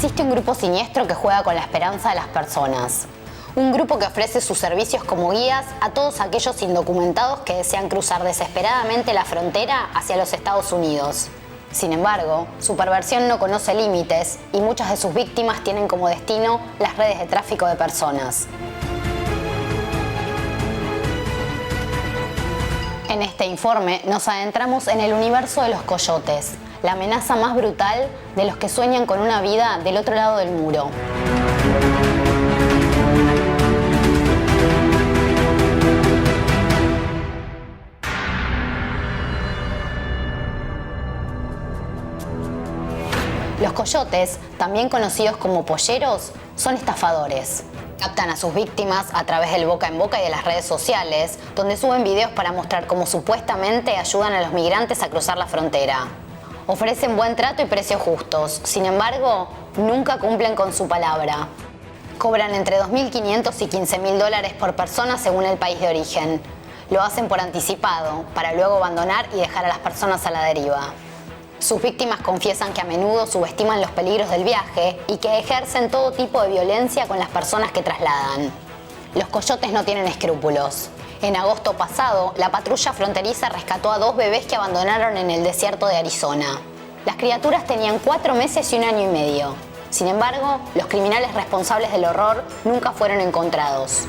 Existe un grupo siniestro que juega con la esperanza de las personas. Un grupo que ofrece sus servicios como guías a todos aquellos indocumentados que desean cruzar desesperadamente la frontera hacia los Estados Unidos. Sin embargo, su perversión no conoce límites y muchas de sus víctimas tienen como destino las redes de tráfico de personas. En este informe nos adentramos en el universo de los coyotes, la amenaza más brutal de los que sueñan con una vida del otro lado del muro. Los coyotes, también conocidos como polleros, son estafadores. Captan a sus víctimas a través del boca en boca y de las redes sociales, donde suben videos para mostrar cómo supuestamente ayudan a los migrantes a cruzar la frontera. Ofrecen buen trato y precios justos, sin embargo, nunca cumplen con su palabra. Cobran entre $2.500 y $15.000 por persona según el país de origen. Lo hacen por anticipado, para luego abandonar y dejar a las personas a la deriva. Sus víctimas confiesan que a menudo subestiman los peligros del viaje y que ejercen todo tipo de violencia con las personas que trasladan. Los coyotes no tienen escrúpulos. En agosto pasado, la patrulla fronteriza rescató a 2 bebés que abandonaron en el desierto de Arizona. Las criaturas tenían 4 meses y 1 año y medio. Sin embargo, los criminales responsables del horror nunca fueron encontrados.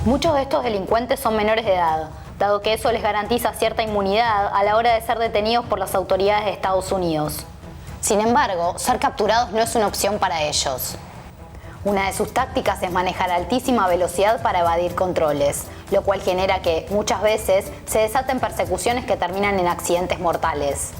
Muchos de estos delincuentes son menores de edad, dado que eso les garantiza cierta inmunidad a la hora de ser detenidos por las autoridades de Estados Unidos. Sin embargo, ser capturados no es una opción para ellos. Una de sus tácticas es manejar a altísima velocidad para evadir controles, lo cual genera que, muchas veces, se desaten persecuciones que terminan en accidentes mortales.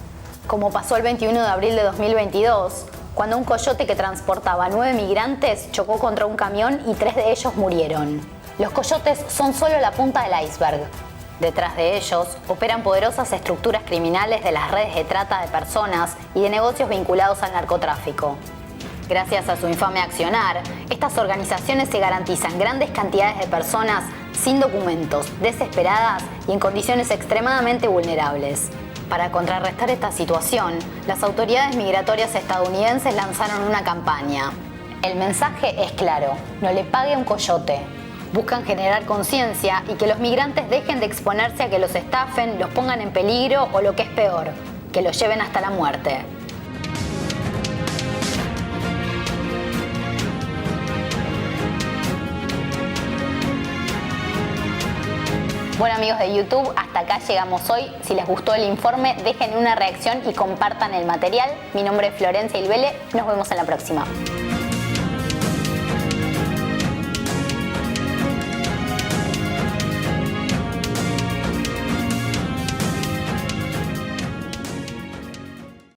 Como pasó el 21 de abril de 2022, cuando un coyote que transportaba 9 migrantes chocó contra un camión y 3 de ellos murieron. Los coyotes son solo la punta del iceberg. Detrás de ellos operan poderosas estructuras criminales de las redes de trata de personas y de negocios vinculados al narcotráfico. Gracias a su infame accionar, estas organizaciones se garantizan grandes cantidades de personas sin documentos, desesperadas y en condiciones extremadamente vulnerables. Para contrarrestar esta situación, las autoridades migratorias estadounidenses lanzaron una campaña. El mensaje es claro: no le pague a un coyote. Buscan generar conciencia y que los migrantes dejen de exponerse a que los estafen, los pongan en peligro o, lo que es peor, que los lleven hasta la muerte. Bueno, amigos de YouTube, hasta acá llegamos hoy. Si les gustó el informe, dejen una reacción y compartan el material. Mi nombre es Florencia Ilbele. Nos vemos en la próxima.